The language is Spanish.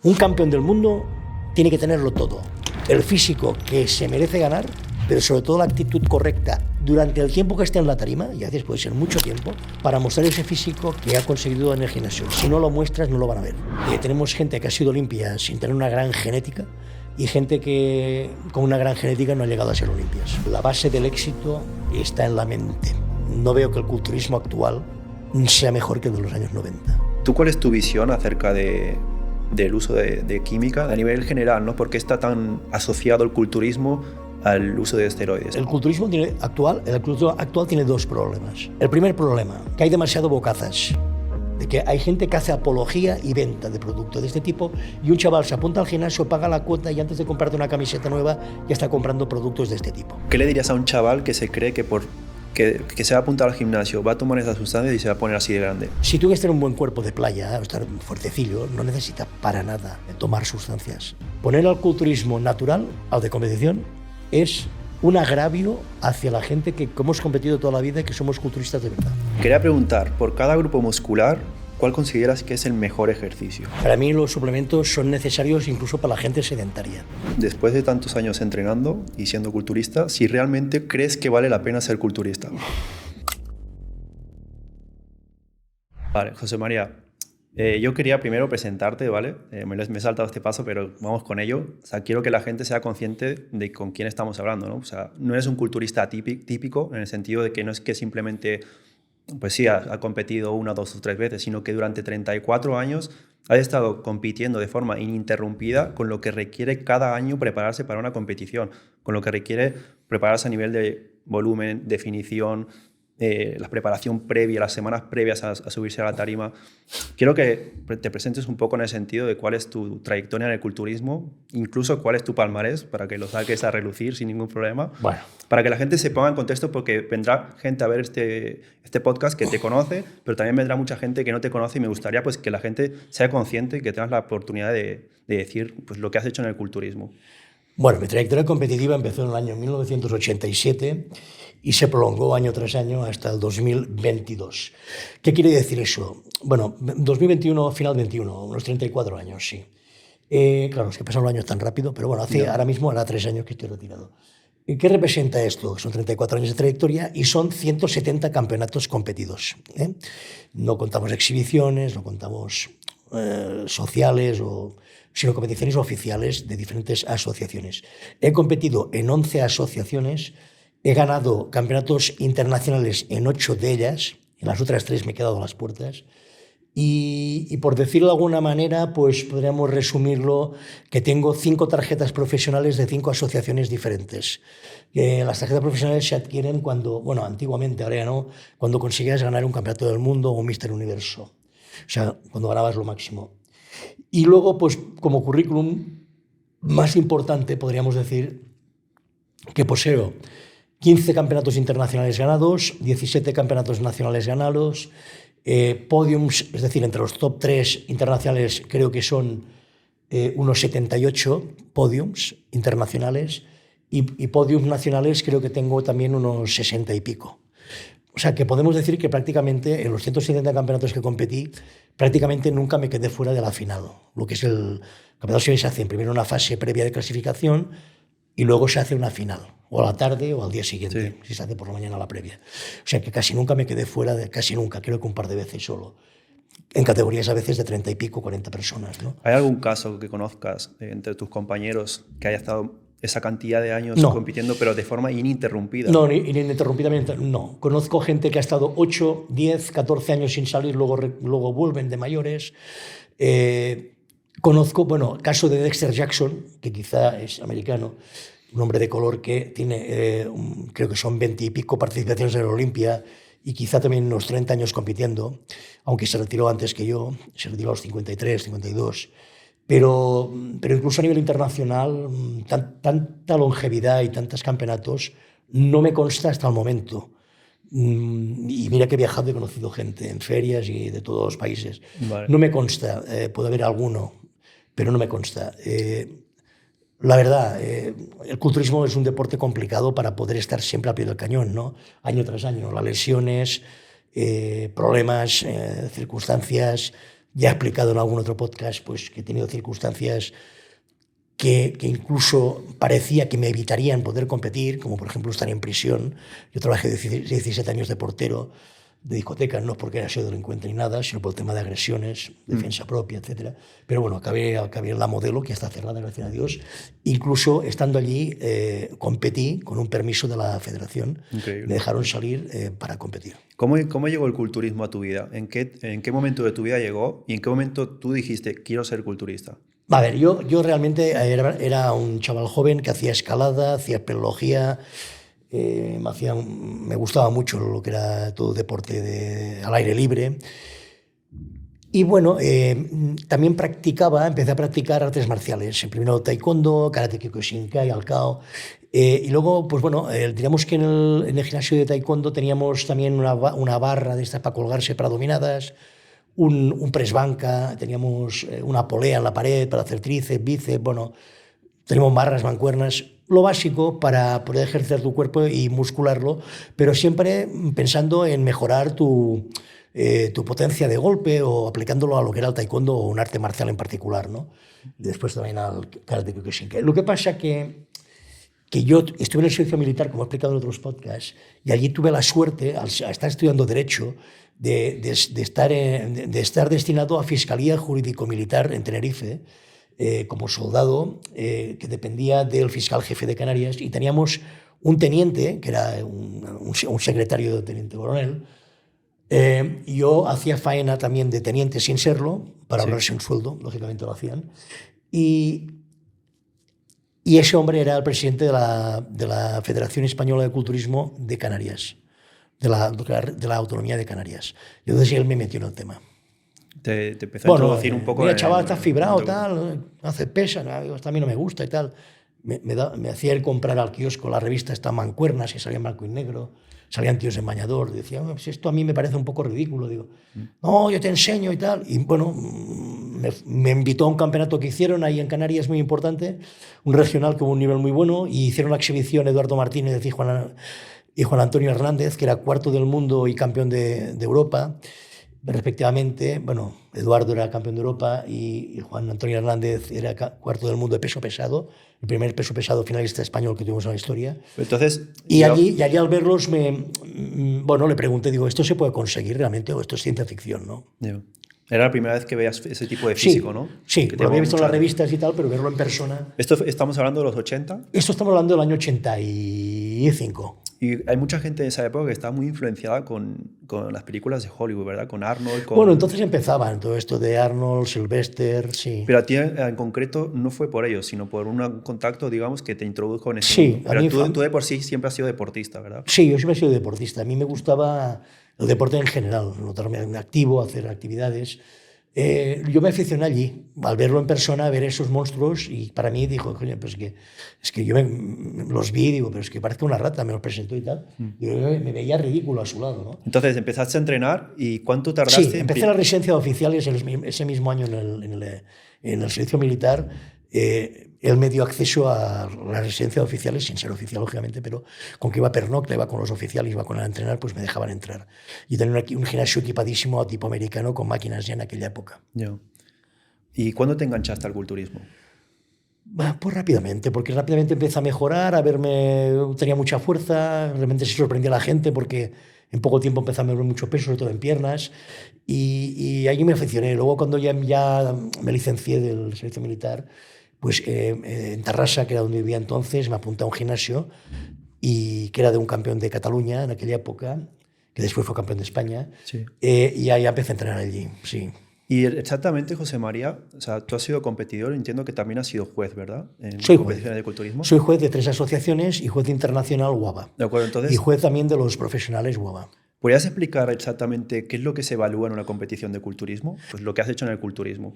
Un campeón del mundo tiene que tenerlo todo. El físico que se merece ganar, pero sobre todo la actitud correcta durante el tiempo que esté en la tarima, y a veces puede ser mucho tiempo, para mostrar ese físico que ha conseguido en el gimnasio. Si no lo muestras, no lo van a ver. Tenemos gente que ha sido limpia sin tener una gran genética y gente que con una gran genética no ha llegado a ser olimpias. La base del éxito está en la mente. No veo que el culturismo actual sea mejor que el de los años 90. ¿Tú cuál es tu visión acerca del uso de química a nivel general, ¿no? ¿Por qué está tan asociado el culturismo al uso de esteroides? El culturismo actual tiene dos problemas. El primer problema, que hay demasiado bocazas, de que hay gente que hace apología y venta de productos de este tipo, y un chaval se apunta al gimnasio, paga la cuota y antes de comprarte una camiseta nueva ya está comprando productos de este tipo. ¿Qué le dirías a un chaval que se cree que se va a apuntar al gimnasio, va a tomar esas sustancias y se va a poner así de grande? Si tú quieres tener un buen cuerpo de playa o estar fuertecillo, no necesitas para nada tomar sustancias. Poner al culturismo natural, al de competición, es un agravio hacia la gente que hemos competido toda la vida y que somos culturistas de verdad. Quería preguntar, por cada grupo muscular, ¿cuál consideras que es el mejor ejercicio? Para mí los suplementos son necesarios incluso para la gente sedentaria. Después de tantos años entrenando y siendo culturista, si realmente crees que vale la pena ser culturista. Vale, José María, yo quería primero presentarte, ¿vale? Me he saltado este paso, pero vamos con ello. O sea, quiero que la gente sea consciente de con quién estamos hablando, ¿no? O sea, no eres un culturista típico en el sentido de que no es que simplemente, pues sí, ha competido una, dos o tres veces, sino que durante 34 años has estado compitiendo de forma ininterrumpida con lo que requiere cada año prepararse para una competición, con lo que requiere prepararse a nivel de volumen, definición, la preparación previa, las semanas previas a subirse a la tarima. Quiero que te presentes un poco en el sentido de cuál es tu trayectoria en el culturismo, incluso cuál es tu palmarés, para que lo saques a relucir sin ningún problema. Bueno. Para que la gente se ponga en contexto, porque vendrá gente a ver este podcast que te conoce, pero también vendrá mucha gente que no te conoce y me gustaría pues, que la gente sea consciente y que tengas la oportunidad de decir pues, lo que has hecho en el culturismo. Bueno, mi trayectoria competitiva empezó en el año 1987 y se prolongó año tras año hasta el 2022. ¿Qué quiere decir eso? Bueno, 2021, final 21, unos 34 años, sí. Claro, es que pasan los años tan rápido, pero bueno, ahora mismo hará 3 años que estoy retirado. ¿Qué representa esto? Son 34 años de trayectoria y son 170 campeonatos competidos. No contamos exhibiciones, no contamos sociales, sino competiciones oficiales de diferentes asociaciones. He competido en 11 asociaciones, he ganado campeonatos internacionales en 8 de ellas, en las otras 3 me he quedado a las puertas. Y por decirlo de alguna manera, pues podríamos resumirlo que tengo 5 tarjetas profesionales de 5 asociaciones diferentes. Las tarjetas profesionales se adquieren cuando, bueno, antiguamente, ahora ya no, cuando conseguías ganar un campeonato del mundo o un Mister Universo. O sea, cuando ganabas lo máximo. Y luego, pues como currículum más importante, podríamos decir que poseo 15 campeonatos internacionales ganados, 17 campeonatos nacionales ganados, podiums, es decir, entre los top 3 internacionales creo que son unos 78 podiums internacionales y podiums nacionales creo que tengo también unos 60 y pico. O sea, que podemos decir que prácticamente en los 170 campeonatos que competí, prácticamente nunca me quedé fuera de la final. Lo que es el campeonato se hace primero una fase previa de clasificación y luego se hace una final, o a la tarde o al día siguiente, sí. Si se hace por la mañana la previa. O sea, que casi nunca me quedé fuera, casi nunca, creo que un par de veces solo. En categorías a veces de 30 y pico, 40 personas, ¿no? ¿Hay algún caso que conozcas entre tus compañeros que haya estado esa cantidad de años compitiendo, pero de forma ininterrumpida? No, ininterrumpidamente no. Conozco gente que ha estado 8, 10, 14 años sin salir, luego vuelven de mayores. Conozco, bueno, el caso de Dexter Jackson, que quizá es americano, un hombre de color que tiene, creo que son 20 y pico participaciones en la Olimpia y quizá también unos 30 años compitiendo, aunque se retiró antes que yo, se retiró a los 53, 52. Pero incluso a nivel internacional, tanta longevidad y tantos campeonatos no me consta hasta el momento. Y mira que he viajado y he conocido gente en ferias y de todos los países. Vale. No me consta, puede haber alguno, pero no me consta. La verdad, el culturismo es un deporte complicado para poder estar siempre al pie del cañón, ¿no? Año tras año, las lesiones, problemas, circunstancias, Ya he explicado en algún otro podcast pues, que he tenido circunstancias que incluso parecía que me evitarían poder competir, como por ejemplo estar en prisión. Yo trabajé 17 años de portero de discotecas, no porque haya sido delincuente ni nada, sino por el tema de agresiones, defensa propia, etcétera. Pero bueno, acabé en la Modelo, que ya está cerrada, gracias a Dios. Incluso estando allí, competí con un permiso de la federación. Increíble. Me dejaron salir para competir. ¿Cómo llegó el culturismo a tu vida? ¿En qué momento de tu vida llegó y en qué momento tú dijiste, quiero ser culturista? A ver, yo realmente era un chaval joven que hacía escalada, hacía espeleología, me gustaba mucho lo que era todo deporte al aire libre. Y bueno, también empecé a practicar artes marciales. Primero taekwondo, karate kyokushinkai, alcao. Y luego, pues bueno, diríamos que en el gimnasio de taekwondo teníamos también una barra de estas para colgarse para dominadas, un press banca, teníamos una polea en la pared para hacer tríceps, bíceps, bueno, tenemos barras, mancuernas, lo básico para poder ejercer tu cuerpo y muscularlo, pero siempre pensando en mejorar tu potencia de golpe o aplicándolo a lo que era el taekwondo o un arte marcial en particular, ¿no? Y después también al karate kyokushinkai. Lo que pasa que yo estuve en el servicio militar, como he explicado en otros podcasts, y allí tuve la suerte, al estar estudiando Derecho, de estar destinado a Fiscalía Jurídico-Militar en Tenerife, como soldado, que dependía del fiscal jefe de Canarias, y teníamos un teniente, que era un secretario de teniente coronel. Yo hacía faena también de teniente sin serlo, para ahorrarse un sueldo, lógicamente lo hacían. Y ese hombre era el presidente de la Federación Española de Culturismo de Canarias, de la Autonomía de Canarias. Y entonces él me metió en el tema. Te empezó a introducir un poco... Mira, chaval, estás fibrado, tal, hace pesa, a mí no me gusta y tal. Me hacía él comprar al kiosco la revista esta Mancuernas, que salía en blanco y negro, salían tíos en bañador. Decía, pues esto a mí me parece un poco ridículo. Digo, no, yo te enseño y tal. Y bueno, me invitó a un campeonato que hicieron ahí en Canarias muy importante, un regional que hubo un nivel muy bueno, y hicieron una exhibición Eduardo Martínez y Juan Antonio Hernández, que era cuarto del mundo y campeón de Europa, respectivamente. Bueno, Eduardo era campeón de Europa y Juan Antonio Hernández era cuarto del mundo de peso pesado, el primer peso pesado finalista español que tuvimos en la historia. Entonces, y allí al verlos, le pregunté, digo, ¿esto se puede conseguir realmente o esto es ciencia ficción, no? Era la primera vez que veías ese tipo de físico, sí, ¿no? Sí, lo había visto en las revistas y tal, pero verlo en persona... ¿Estamos hablando de los 80? Esto estamos hablando del año 85. Y hay mucha gente de esa época que estaba muy influenciada con las películas de Hollywood, ¿verdad? Con Arnold. Bueno, entonces empezaban todo esto de Arnold, Sylvester, sí. Pero a ti en concreto no fue por ello, sino por un contacto, digamos, que te introdujo en ese mundo. Pero tú de por sí siempre has sido deportista, ¿verdad? Sí, yo siempre he sido deportista. A mí me gustaba el deporte en general, notarme activo, hacer actividades. Yo me aficioné allí, al verlo en persona, a ver esos monstruos, y para mí dijo, coño, pues es que yo los vi, digo, pero es que parece una rata, me los presentó y tal. Y yo me veía ridículo a su lado, ¿no? Entonces empezaste a entrenar, ¿y cuánto tardaste? Sí, empecé la residencia de oficiales ese mismo año en el servicio militar. Él me dio acceso a la residencia de oficiales, sin ser oficial, lógicamente, pero con que iba pernocta, iba con los oficiales, iba con él a entrenar, pues me dejaban entrar. Y tenía aquí un gimnasio equipadísimo tipo americano con máquinas ya en aquella época. Yeah. ¿Y cuándo te enganchaste al culturismo? Pues rápidamente, porque rápidamente empecé a mejorar, tenía mucha fuerza, realmente se sorprendía a la gente porque en poco tiempo empecé a mover mucho peso, sobre todo en piernas, y allí me aficioné. Luego cuando ya me licencié del servicio militar, pues en Tarrasa, que era donde vivía entonces, me apunté a un gimnasio y que era de un campeón de Cataluña en aquella época, que después fue campeón de España, sí. Y ya empecé a entrenar allí, sí. Y exactamente, José María, o sea, tú has sido competidor, entiendo que también has sido juez, ¿verdad? Soy competiciones juez. De culturismo. Soy juez de 3 asociaciones y juez internacional WABA. De acuerdo, entonces... Y juez también de los profesionales WABA. ¿Podrías explicar exactamente qué es lo que se evalúa en una competición de culturismo? Pues lo que has hecho en el culturismo.